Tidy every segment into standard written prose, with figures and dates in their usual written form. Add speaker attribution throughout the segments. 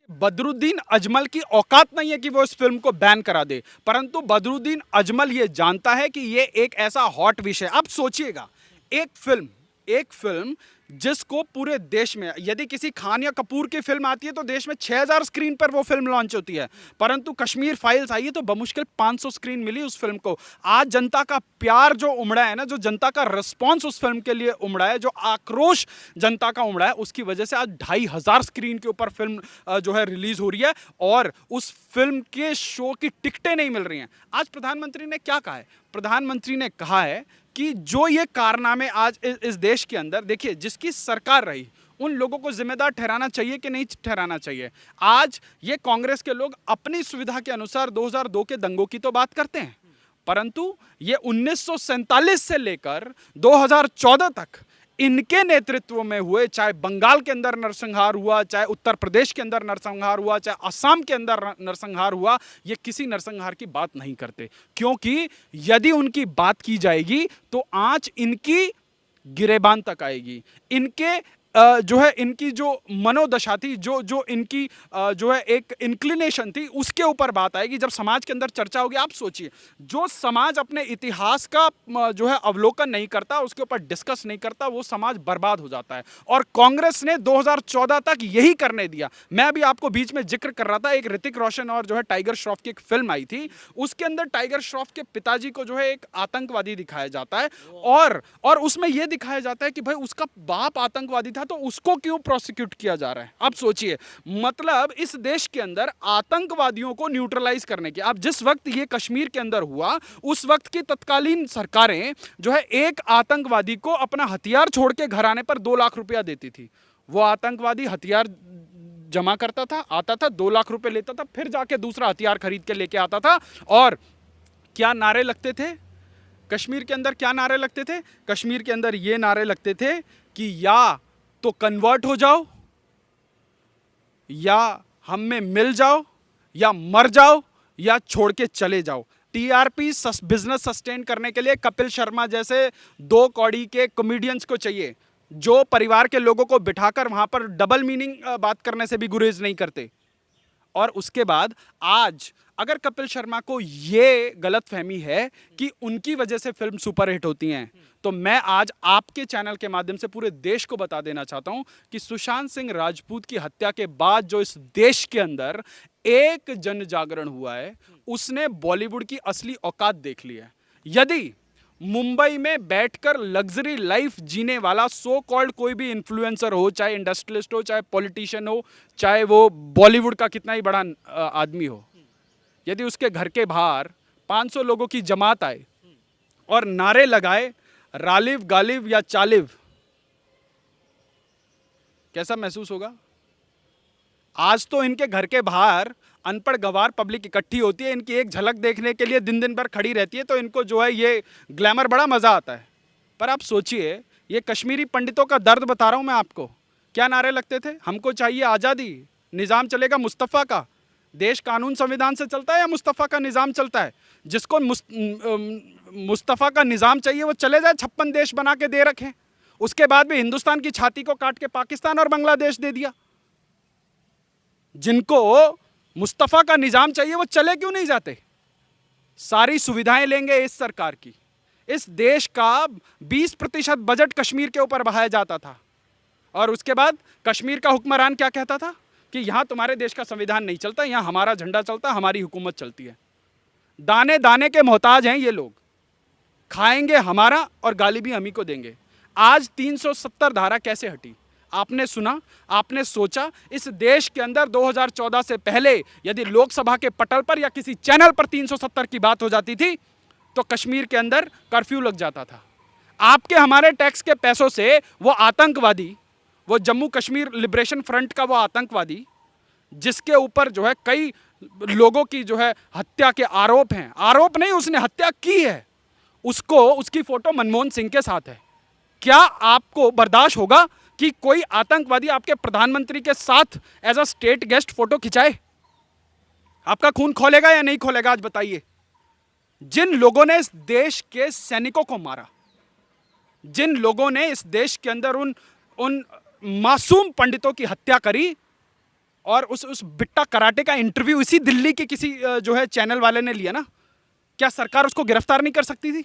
Speaker 1: बदरुद्दीन अजमल की औकात नहीं है कि वो इस फिल्म को बैन करा दे, परंतु बदरुद्दीन अजमल ये जानता है कि ये एक ऐसा हॉट विषय। अब सोचिएगा, एक फिल्म जिसको पूरे देश में, यदि किसी खान या कपूर की फिल्म आती है तो देश में 6000 स्क्रीन पर वो फिल्म लॉन्च होती है, परंतु कश्मीर फाइल्स आई है तो बमुश्किल 500 स्क्रीन मिली उस फिल्म को। आज जनता का प्यार जो उमड़ा है ना, जो जनता का रिस्पॉन्स उस फिल्म के लिए उमड़ा है, जो आक्रोश जनता का उमड़ा है, उसकी वजह से आज 2500 स्क्रीन के ऊपर फिल्म जो है रिलीज हो रही है और उस फिल्म के शो की टिकटें नहीं मिल रही हैं। आज प्रधानमंत्री ने क्या कहा है? प्रधानमंत्री ने कहा है कि जो ये कारनामे आज इस देश के अंदर, देखिए, जिसकी सरकार रही उन लोगों को जिम्मेदार ठहराना चाहिए कि नहीं ठहराना चाहिए। आज ये कांग्रेस के लोग अपनी सुविधा के अनुसार 2002 के दंगों की तो बात करते हैं, परंतु ये 1947 से लेकर 2014 तक इनके नेतृत्व में हुए, चाहे बंगाल के अंदर नरसंहार हुआ, चाहे उत्तर प्रदेश के अंदर नरसंहार हुआ, चाहे असम के अंदर नरसंहार हुआ, ये किसी नरसंहार की बात नहीं करते, क्योंकि यदि उनकी बात की जाएगी तो आंच इनकी गिरेबान तक आएगी। इनके जो है, इनकी जो मनोदशा थी, जो जो इनकी जो है एक इंक्लिनेशन थी, उसके ऊपर बात आएगी जब समाज के अंदर चर्चा होगी। आप सोचिए, जो समाज अपने इतिहास का जो है अवलोकन नहीं करता, उसके ऊपर डिस्कस नहीं करता, वो समाज बर्बाद हो जाता है। और कांग्रेस ने 2014 तक यही करने दिया। मैं अभी आपको बीच में जिक्र कर रहा था, एक ऋतिक रोशन और जो है टाइगर श्रॉफ की एक फिल्म आई थी, उसके अंदर टाइगर श्रॉफ के पिताजी को जो है एक आतंकवादी दिखाया जाता है और उसमें यह दिखाया जाता है कि भाई उसका बाप आतंकवादी था तो उसको क्यों प्रोसिक्यूट किया जा रहा है। अब सोचिए, मतलब इस देश के अंदर आतंकवादियों को न्यूट्रलाइज करने की, अब जिस वक्त ये कश्मीर के अंदर हुआ उस वक्त की तत्कालीन सरकारें जो है एक आतंकवादी को अपना हथियार छोड़ के घर आने पर 2 लाख रुपया देती थी। वो आतंकवादी हथियार जमा करता था, आता था, 2 लाख रुपए लेता था, फिर जाके दूसरा हथियार खरीद के लेके आता था। और क्या नारे लगते थे कश्मीर के अंदर? क्या नारे लगते थे कश्मीर के अंदर? ये नारे लगते थे कि या तो कन्वर्ट हो जाओ, या हम में मिल जाओ, या मर जाओ, या छोड़ के चले जाओ। टीआरपी बिजनेस सस्टेन करने के लिए कपिल शर्मा जैसे 2 कौड़ी के कॉमेडियंस को चाहिए, जो परिवार के लोगों को बिठाकर वहां पर डबल मीनिंग बात करने से भी गुरेज नहीं करते। और उसके बाद आज अगर कपिल शर्मा को यह गलतफहमी है कि उनकी वजह से फिल्म सुपरहिट होती हैं, तो मैं आज आपके चैनल के माध्यम से पूरे देश को बता देना चाहता हूं कि सुशांत सिंह राजपूत की हत्या के बाद जो इस देश के अंदर एक जन जागरण हुआ है, उसने बॉलीवुड की असली औकात देख ली है। यदि मुंबई में बैठकर लग्जरी लाइफ जीने वाला सो कॉल्ड कोई भी इन्फ्लुएंसर हो, चाहे इंडस्ट्रियलिस्ट हो, चाहे पॉलिटिशियन हो, चाहे वो बॉलीवुड का कितना ही बड़ा आदमी हो, यदि उसके घर के बाहर 500 लोगों की जमात आए और नारे लगाए रालिव गालिव या चालिव, कैसा महसूस होगा? आज तो इनके घर के बाहर अनपढ़ गवार पब्लिक इकट्ठी होती है, इनकी एक झलक देखने के लिए दिन दिन भर खड़ी रहती है, तो इनको जो है ये ग्लैमर बड़ा मजा आता है। पर आप सोचिए, ये कश्मीरी पंडितों का दर्द बता रहा हूं मैं आपको। क्या नारे लगते थे? हमको चाहिए आज़ादी, निज़ाम चलेगा मुस्तफ़ा का। देश कानून संविधान से चलता है या मुस्तफ़ा का निज़ाम चलता है? जिसको मुस्तफ़ा का निज़ाम चाहिए वो चले जाए, 56 देश बना के दे रखे, उसके बाद भी हिंदुस्तान की छाती को काट के पाकिस्तान और बांग्लादेश दे दिया। जिनको मुस्तफ़ा का निज़ाम चाहिए वो चले क्यों नहीं जाते? सारी सुविधाएं लेंगे इस सरकार की। इस देश का 20% बजट कश्मीर के ऊपर बहाया जाता था, और उसके बाद कश्मीर का हुक्मरान क्या कहता था कि यहां तुम्हारे देश का संविधान नहीं चलता, यहां हमारा झंडा चलता, हमारी हुकूमत चलती है। दाने दाने के मोहताज हैं ये लोग, खाएंगे हमारा और गाली भी हम ही को देंगे। आज 370 धारा कैसे हटी? आपने सुना, आपने सोचा? इस देश के अंदर 2014 से पहले यदि लोकसभा के पटल पर या किसी चैनल पर 370 की बात हो जाती थी तो कश्मीर के अंदर कर्फ्यू लग जाता था। आपके हमारे टैक्स के पैसों से वो आतंकवादी, वो जम्मू कश्मीर लिबरेशन फ्रंट का वो आतंकवादी, जिसके ऊपर जो है कई लोगों की जो है हत्या के आरोप हैं, आरोप नहीं, उसने हत्या की है, उसको, उसकी फोटो मनमोहन सिंह के साथ है। क्या आपको बर्दाश्त होगा कि कोई आतंकवादी आपके प्रधानमंत्री के साथ as a state guest photo खिंचाए? आपका खून खोलेगा या नहीं खोलेगा? आज बताइए। जिन लोगों ने इस देश के सैनिकों को मारा, जिन लोगों ने इस देश के अंदर उन मासूम पंडितों की हत्या करी, और उस बिट्टा कराटे का इंटरव्यू इसी दिल्ली के किसी जो है चैनल वाले ने लिया ना, क्या सरकार उसको गिरफ्तार नहीं कर सकती थी?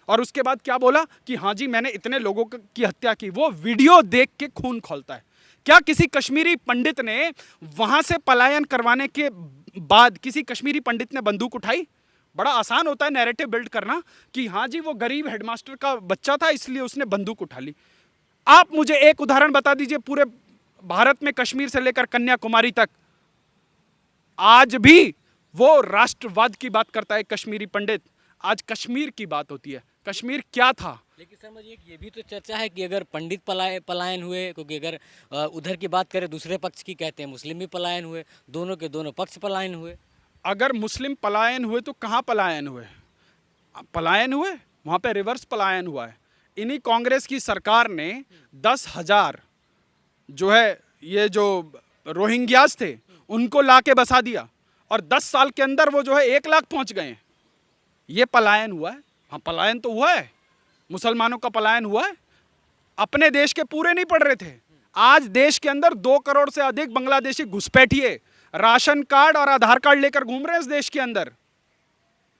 Speaker 1: और उसके बाद क्या बोला कि हाँ जी मैंने इतने लोगों की हत्या की। वो वीडियो देख के खून खौलता है। क्या किसी कश्मीरी पंडित ने वहां से पलायन करवाने के बाद किसी कश्मीरी पंडित ने बंदूक उठाई? बड़ा आसान होता है नैरेटिव बिल्ड करना कि हाँ जी वो गरीब हेडमास्टर का बच्चा था इसलिए उसने बंदूक उठा ली। आप मुझे एक उदाहरण बता दीजिए पूरे भारत में कश्मीर से लेकर कन्याकुमारी तक आज भी वो राष्ट्रवाद की बात करता है कश्मीरी पंडित। आज कश्मीर की बात होती है, कश्मीर क्या था?
Speaker 2: लेकिन सर मुझे ये भी तो चर्चा है कि अगर पंडित पलायन हुए, क्योंकि अगर उधर की बात करें दूसरे पक्ष की, कहते हैं मुस्लिम भी पलायन हुए, दोनों के दोनों पक्ष पलायन हुए।
Speaker 1: अगर मुस्लिम पलायन हुए तो कहाँ पलायन हुए? पलायन हुए वहाँ पे रिवर्स पलायन हुआ है। इन्हीं कांग्रेस की सरकार ने 10,000 जो है ये जो रोहिंग्यास थे उनको लाके बसा दिया और 10 साल के अंदर वो जो है 1 लाख पहुंच गए हैं। ये पलायन हुआ है? हाँ पलायन तो हुआ है, मुसलमानों का पलायन हुआ है। अपने देश के पूरे नहीं पड़ रहे थे। आज देश के अंदर 2 करोड़ से अधिक बांग्लादेशी घुसपैठिए राशन कार्ड और आधार कार्ड लेकर घूम रहे हैं इस देश के अंदर।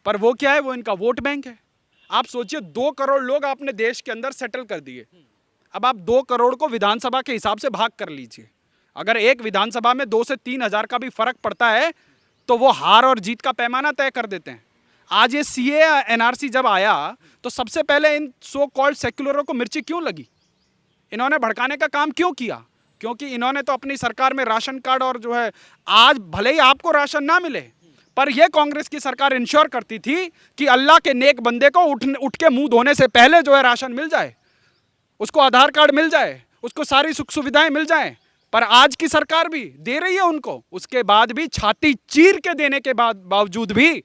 Speaker 1: पर वो क्या है? वो इनका वोट बैंक है। आप सोचिए 2 करोड़ लोग आपने देश के अंदर सेटल कर दिए। अब आप 2 करोड़ को विधानसभा के हिसाब से भाग कर लीजिए। अगर एक विधानसभा में 2 से 3 हजार का भी फर्क पड़ता है तो वो हार और जीत का पैमाना तय कर देते हैं। आज ये सीए एनआरसी जब आया तो सबसे पहले इन सो कॉल्ड सेक्युलरों को मिर्ची क्यों लगी? इन्होंने भड़काने का काम क्यों किया? क्योंकि इन्होंने तो अपनी सरकार में राशन कार्ड और जो है आज भले ही आपको राशन ना मिले पर यह कांग्रेस की सरकार इंश्योर करती थी कि अल्लाह के नेक बंदे को उठ के मुंह धोने से पहले जो है राशन मिल जाए, उसको आधार कार्ड मिल जाए, उसको सारी सुख सुविधाएं मिल जाएं। पर आज की सरकार भी दे रही है उनको, उसके बाद भी छाती चीर के देने के बावजूद भी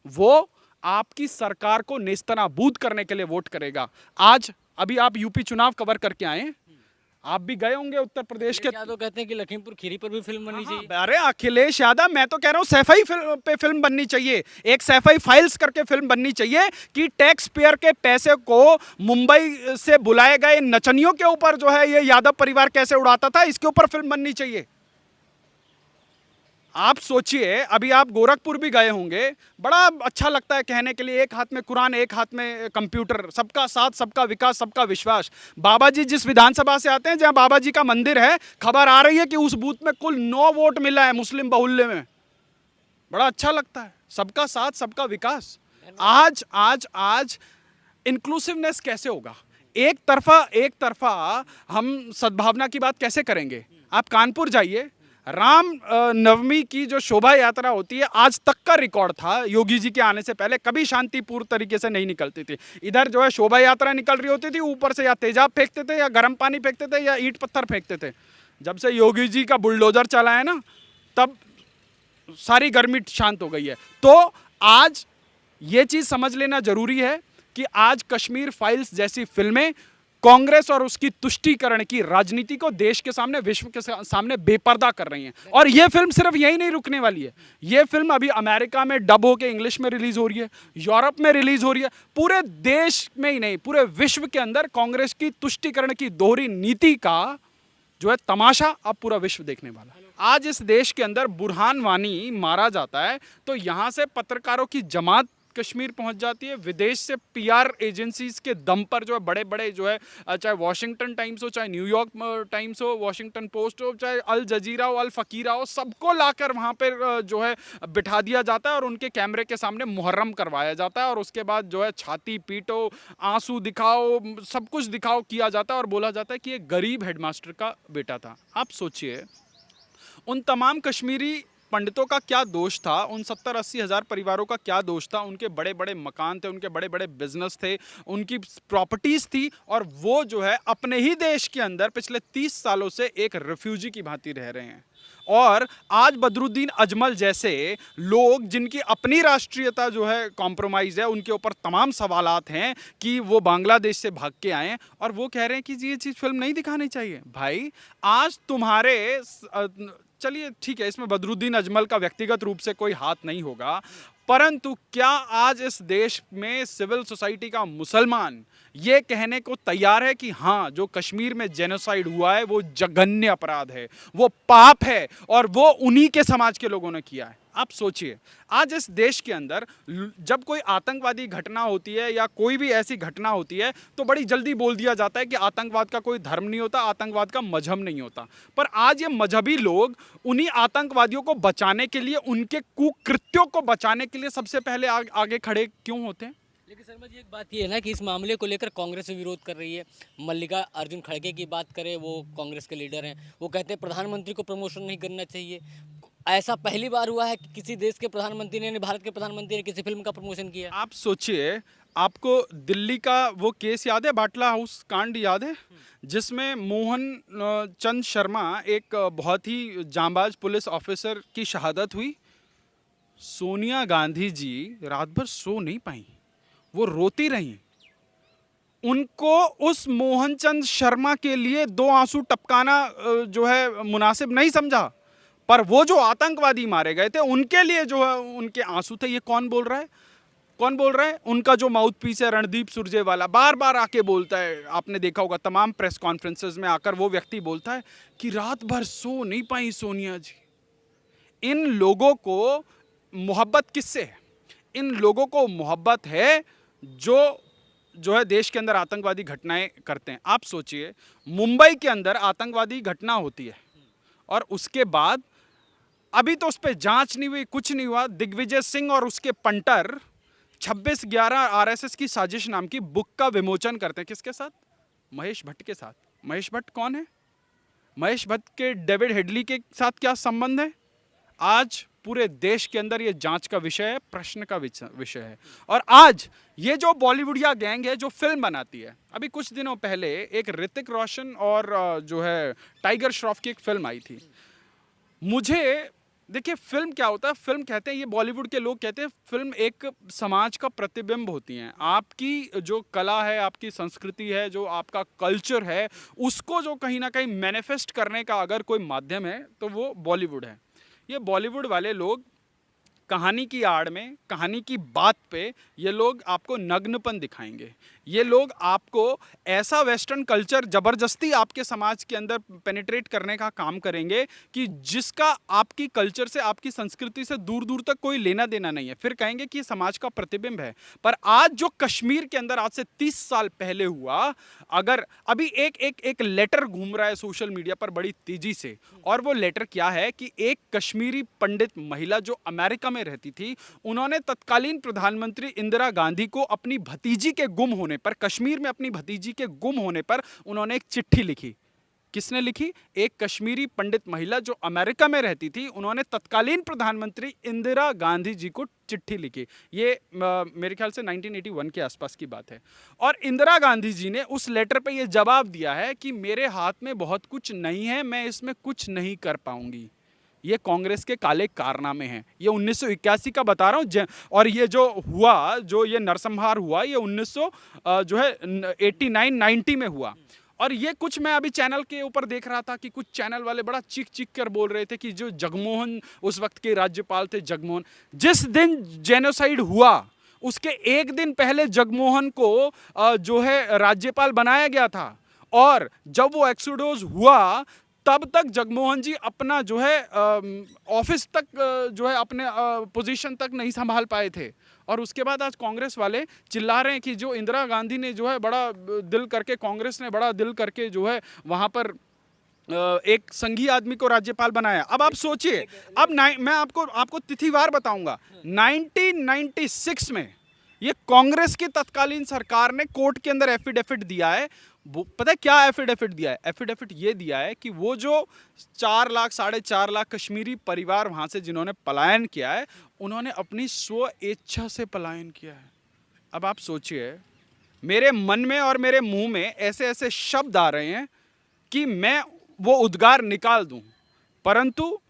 Speaker 1: वो आपकी सरकार को नेस्तनाबूद करने के लिए वोट करेगा। आज अभी आप यूपी चुनाव कवर करके आए, आप भी गए होंगे उत्तर प्रदेश के।
Speaker 2: यादव कहते हैं कि लखीमपुर खीरी पर भी फिल्म बननी चाहिए।
Speaker 1: अरे अखिलेश यादव, मैं तो कह रहा हूँ सैफई फिल्म पे फिल्म बननी चाहिए, एक सैफई फाइल्स करके फिल्म बननी चाहिए कि टैक्स पेयर के पैसे को मुंबई से बुलाए गए नचनियों के ऊपर जो है ये यादव परिवार कैसे उड़ाता था, इसके ऊपर फिल्म बननी चाहिए। आप सोचिए अभी आप गोरखपुर भी गए होंगे, बड़ा अच्छा लगता है कहने के लिए, एक हाथ में कुरान एक हाथ में कंप्यूटर, सबका साथ सबका विकास सबका विश्वास। बाबा जी जिस विधानसभा से आते हैं जहां बाबा जी का मंदिर है, खबर आ रही है कि उस बूथ में कुल 9 वोट मिला है मुस्लिम बहुल्य में। बड़ा अच्छा लगता है, सबका साथ सबका विकास। आज आज आज इंक्लूसिवनेस कैसे होगा? एक तरफा हम सद्भावना की बात कैसे करेंगे? आप कानपुर जाइए, राम नवमी की जो शोभा यात्रा होती है आज तक का रिकॉर्ड था, योगी जी के आने से पहले कभी शांतिपूर्ण तरीके से नहीं निकलती थी। इधर जो है शोभा यात्रा निकल रही होती थी, ऊपर से या तेजाब फेंकते थे या गर्म पानी फेंकते थे या ईंट पत्थर फेंकते थे। जब से योगी जी का बुलडोजर चला है ना, तब सारी गर्मी शांत हो गई है। तो आज ये चीज़ समझ लेना जरूरी है कि आज कश्मीर फाइल्स जैसी फिल्में कांग्रेस और उसकी तुष्टीकरण की राजनीति को देश के सामने, विश्व के सामने बेपर्दा कर रही हैं। और यह फिल्म सिर्फ यही नहीं रुकने वाली है, यह फिल्म अभी अमेरिका में डब होकर इंग्लिश में रिलीज हो रही है, यूरोप में रिलीज हो रही है। पूरे देश में ही नहीं पूरे विश्व के अंदर कांग्रेस की तुष्टीकरण की दोहरी नीति का जो है तमाशा अब पूरा विश्व देखने वाला है। आज इस देश के अंदर बुरहान वानी मारा जाता है तो यहां से पत्रकारों की जमात कश्मीर पहुंच जाती है, विदेश से पीआर एजेंसीज के दम पर जो है बड़े बड़े जो है, चाहे वॉशिंगटन टाइम्स हो, चाहे न्यूयॉर्क टाइम्स हो, वॉशिंगटन पोस्ट हो, चाहे अल जजीरा हो, अल फकीरा हो, सबको लाकर वहां पर जो है बिठा दिया जाता है और उनके कैमरे के सामने मुहर्रम करवाया जाता है। और उसके बाद जो है छाती पीटो, आंसू दिखाओ, सब कुछ दिखाओ किया जाता है और बोला जाता है कि ये गरीब हेडमास्टर का बेटा था। आप सोचिए उन तमाम कश्मीरी पंडितों का क्या दोष था, उन 70-80 हज़ार परिवारों का क्या दोष था? उनके बड़े बड़े मकान थे, उनके बड़े बड़े बिजनेस थे, उनकी प्रॉपर्टीज़ थी और वो जो है अपने ही देश के अंदर पिछले 30 सालों से एक रिफ्यूजी की भांति रह रहे हैं। और आज बदरुद्दीन अजमल जैसे लोग जिनकी अपनी राष्ट्रीयता जो है कॉम्प्रोमाइज़ है, उनके ऊपर तमाम सवालात हैं कि वो बांग्लादेश से भाग के आए और वो कह रहे हैं कि जी ये चीज़ फिल्म नहीं दिखानी चाहिए। भाई आज तुम्हारे चलिए ठीक है, इसमें बदरुद्दीन अजमल का व्यक्तिगत रूप से कोई हाथ नहीं होगा, परंतु क्या आज इस देश में सिविल सोसाइटी का मुसलमान ये कहने को तैयार है कि हाँ, जो कश्मीर में जेनोसाइड हुआ है वो जघन्य अपराध है, वो पाप है और वो उन्हीं के समाज के लोगों ने किया है? आप सोचिए, आज इस देश के अंदर जब कोई आतंकवादी घटना होती है या कोई भी ऐसी घटना होती है तो बड़ी जल्दी बोल दिया जाता है कि आतंकवाद का कोई धर्म नहीं होता, आतंकवाद का मजहब नहीं होता। पर आज ये मजहबी लोग उन्हीं आतंकवादियों को बचाने के लिए, उनके कुकृत्यों को बचाने के लिए सबसे पहले आगे खड़े क्यों होते हैं?
Speaker 2: लेकिन शर्मा जी, एक बात ये है ना कि इस मामले को लेकर कांग्रेस भी विरोध कर रही है। मल्लिका अर्जुन खड़गे की बात करें, वो कांग्रेस के लीडर हैं, वो कहते हैं प्रधानमंत्री को प्रमोशन नहीं करना चाहिए। ऐसा पहली बार हुआ है कि किसी देश के प्रधानमंत्री ने, भारत के प्रधानमंत्री ने किसी फिल्म का प्रमोशन किया।
Speaker 1: आप सोचिए, आपको दिल्ली का वो केस याद है, बाटला हाउस कांड याद है, जिसमें मोहन चंद शर्मा, एक बहुत ही जांबाज पुलिस ऑफिसर की शहादत हुई। सोनिया गांधी जी रात भर सो नहीं पाई, वो रोती रहीं। उनको उस मोहनचंद शर्मा के लिए दो आंसू टपकाना जो है मुनासिब नहीं समझा, पर वो जो आतंकवादी मारे गए थे उनके लिए जो है उनके आंसू थे। ये कौन बोल रहा है? कौन बोल रहा है? उनका जो माउथ पीस है रणदीप सुरजेवाला, बार बार आके बोलता है, आपने देखा होगा तमाम प्रेस कॉन्फ्रेंसेस में आकर वो व्यक्ति बोलता है कि रात भर सो नहीं पाई सोनिया जी। इन लोगों को मोहब्बत किससे है? इन लोगों को मोहब्बत है जो है देश के अंदर आतंकवादी घटनाएं करते हैं। आप सोचिए, मुंबई के अंदर आतंकवादी घटना होती है और उसके बाद अभी तो उस पर जांच नहीं हुई, कुछ नहीं हुआ। दिग्विजय सिंह और उसके पंटर 26/11 आरएसएस की साजिश नाम की बुक का विमोचन करते हैं। किसके साथ? महेश भट्ट के साथ। महेश भट्ट कौन है? महेश भट्ट के डेविड हेडली के साथ क्या संबंध है? आज पूरे देश के अंदर ये जांच का विषय है, प्रश्न का विषय है। और आज ये जो बॉलीवुडिया गैंग है जो फिल्म बनाती है, अभी कुछ दिनों पहले एक ऋतिक रोशन और जो है टाइगर श्रॉफ की एक फिल्म आई थी। मुझे देखिए, फिल्म क्या होता है? फिल्म कहते हैं, ये बॉलीवुड के लोग कहते हैं, फिल्म एक समाज का प्रतिबिंब होती है। आपकी जो कला है, आपकी संस्कृति है, जो आपका कल्चर है, उसको जो कहीं ना कहीं मैनिफेस्ट करने का अगर कोई माध्यम है तो वो बॉलीवुड है। ये बॉलीवुड वाले लोग कहानी की आड़ में, कहानी की बात पे ये लोग आपको नग्नपन दिखाएंगे। ये लोग आपको ऐसा वेस्टर्न कल्चर ज़बरदस्ती आपके समाज के अंदर पेनिट्रेट करने का काम करेंगे कि जिसका आपकी कल्चर से, आपकी संस्कृति से दूर दूर तक कोई लेना देना नहीं है। फिर कहेंगे कि ये समाज का प्रतिबिंब है। पर आज जो कश्मीर के अंदर आज से 30 साल पहले हुआ, अगर अभी एक लेटर घूम रहा है सोशल मीडिया पर बड़ी तेजी से, और वो लेटर क्या है कि एक कश्मीरी पंडित महिला जो अमेरिका में रहती थी, उन्होंने तत्कालीन प्रधानमंत्री इंदिरा गांधी को अपनी भतीजी के गुम होने पर, कश्मीर में अपनी भतीजी के गुम होने पर उन्होंने एक चिट्ठी लिखी। किसने लिखी? एक कश्मीरी पंडित महिला जो अमेरिका में रहती थी, उन्होंने तत्कालीन प्रधानमंत्री इंदिरा गांधी जी को चिट्ठी लिखी। ये मेरे ख्याल से 1981 के आसपास की बात है। और इंदिरा गांधी जी ने उस लेटर पे ये जवाब दिया है कि मेरे हाथ में बहुत कुछ नहीं है, मैं इसमें कुछ नहीं कर पाऊंगी। ये कांग्रेस के काले कारनामे हैं। ये 1981 का बता रहा हूँ। और ये जो हुआ, जो ये नरसंहार हुआ, ये 1989-90 में हुआ। और ये कुछ मैं अभी चैनल के ऊपर देख रहा था कि कुछ चैनल वाले बड़ा चीख चीख कर बोल रहे थे कि जो जगमोहन उस वक्त के राज्यपाल थे, जगमोहन, जिस दिन जेनोसाइड हुआ उसके एक दिन पहले जगमोहन को जो है राज्यपाल बनाया गया था। और जब वो एक्सोडोस हुआ तब तक जगमोहन जी अपना जो है ऑफिस तक जो है अपने पोजीशन तक नहीं संभाल पाए थे। और उसके बाद आज कांग्रेस वाले चिल्ला रहे हैं कि जो इंदिरा गांधी ने जो है बड़ा दिल करके, कांग्रेस ने बड़ा दिल करके जो है वहाँ पर एक संघीय आदमी को राज्यपाल बनाया। अब आप सोचिए, अब मैं आपको तिथिवार बताऊंगा। 1996 में ये कांग्रेस की तत्कालीन सरकार ने कोर्ट के अंदर एफिडेविट दिया है। पता है क्या एफिडेविट दिया है? एफिडेविट ये दिया है कि वो जो 4 लाख, 4.5 लाख कश्मीरी परिवार वहां से जिन्होंने पलायन किया है, उन्होंने अपनी स्व इच्छा से पलायन किया है। अब आप सोचिए, मेरे मन में और मेरे मुंह में ऐसे ऐसे शब्द आ रहे हैं कि मैं वो उद्गार निकाल दूं, परंतु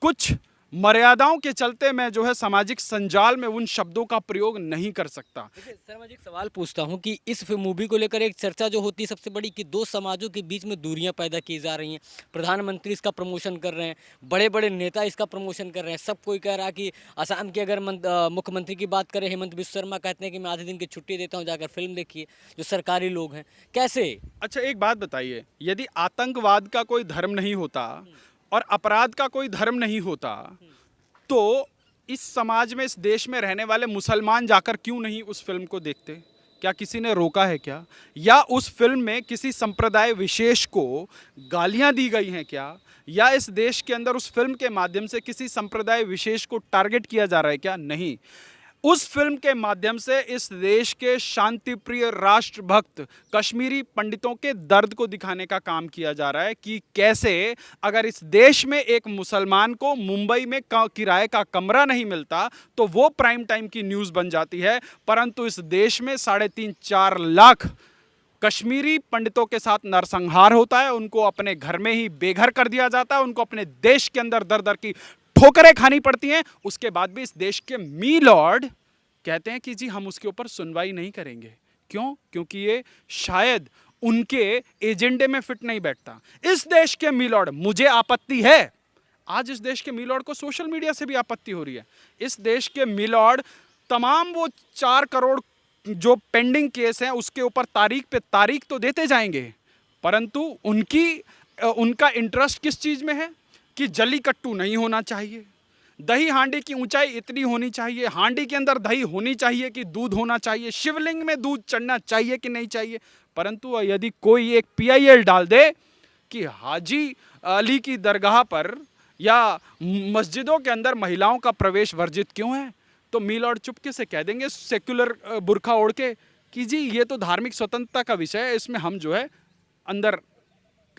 Speaker 1: कुछ मर्यादाओं के चलते मैं जो है सामाजिक संजाल में उन शब्दों का प्रयोग नहीं कर सकता।
Speaker 2: देखिए सर, मैं एक सवाल पूछता हूँ कि इस मूवी को लेकर एक चर्चा जो होती है सबसे बड़ी कि दो समाजों के बीच में दूरियां पैदा की जा रही हैं। प्रधानमंत्री इसका प्रमोशन कर रहे हैं, बड़े बड़े नेता इसका प्रमोशन कर रहे हैं। सब कोई कह रहा है कि असम के अगर मुख्यमंत्री की बात करें, हेमंत बिस्वा शर्मा कहते हैं कि मैं आधे दिन की छुट्टी देता हूँ, जाकर फिल्म देखिए। जो सरकारी लोग हैं कैसे।
Speaker 1: अच्छा एक बात बताइए, यदि आतंकवाद का कोई धर्म नहीं होता और अपराध का कोई धर्म नहीं होता, तो इस समाज में, इस देश में रहने वाले मुसलमान जाकर क्यों नहीं उस फिल्म को देखते? क्या किसी ने रोका है क्या? या उस फिल्म में किसी संप्रदाय विशेष को गालियां दी गई हैं क्या? या इस देश के अंदर उस फिल्म के माध्यम से किसी संप्रदाय विशेष को टारगेट किया जा रहा है क्या? नहीं। उस फिल्म के माध्यम से इस देश के शांति प्रिय राष्ट्रभक्त कश्मीरी पंडितों के दर्द को दिखाने का काम किया जा रहा है कि कैसे अगर इस देश में एक मुसलमान को मुंबई में किराए का कमरा नहीं मिलता तो वो प्राइम टाइम की न्यूज़ बन जाती है, परंतु इस देश में 3.5-4 लाख कश्मीरी पंडितों के साथ नरसंहार होता है, उनको अपने घर में ही बेघर कर दिया जाता है, उनको अपने देश के अंदर दर दर की ठोकरें खानी पड़ती हैं। उसके बाद भी इस देश के मी लॉर्ड कहते हैं कि जी हम उसके ऊपर सुनवाई नहीं करेंगे। क्यों? क्योंकि ये शायद उनके एजेंडे में फिट नहीं बैठता। इस देश के मी लॉर्ड, मुझे आपत्ति है, आज इस देश के मी लॉर्ड को सोशल मीडिया से भी आपत्ति हो रही है। इस देश के मी लॉर्ड तमाम वो 4 करोड़ जो पेंडिंग केस हैं उसके ऊपर तारीख पे तारीख तो देते जाएंगे, परंतु उनका इंटरेस्ट किस चीज़ में है कि जल्लीकट्टू नहीं होना चाहिए, दही हांडी की ऊंचाई इतनी होनी चाहिए, हांडी के अंदर दही होनी चाहिए कि दूध होना चाहिए, शिवलिंग में दूध चढ़ना चाहिए कि नहीं चाहिए। परंतु यदि कोई एक PIL डाल दे कि हाजी अली की दरगाह पर या मस्जिदों के अंदर महिलाओं का प्रवेश वर्जित क्यों है, तो मी लॉर्ड चुपके से कह देंगे सेक्युलर बुर्खा ओढ़ के कि जी ये तो धार्मिक स्वतंत्रता का विषय है, इसमें हम जो है अंदर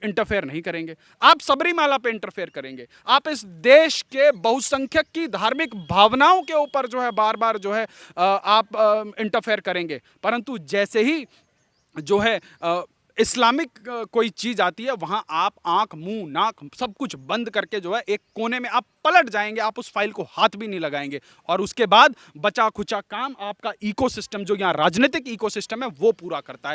Speaker 1: इंटरफेयर नहीं करेंगे। आप सबरीमाला पे इंटरफेयर करेंगे, आप इस देश के बहुसंख्यक की धार्मिक भावनाओं के ऊपर जो है बार बार जो है आप इंटरफेयर करेंगे। परंतु जैसे ही जो है इस्लामिक कोई चीज़ आती है वहाँ आप आँख मुंह नाक सब कुछ बंद करके जो है एक कोने में आप पलट जाएंगे, आप उस फाइल को हाथ भी नहीं लगाएंगे। और उसके बाद बचा खुचा काम आपका इकोसिस्टम जो यहाँ राजनीतिक इकोसिस्टम है वो पूरा करता है।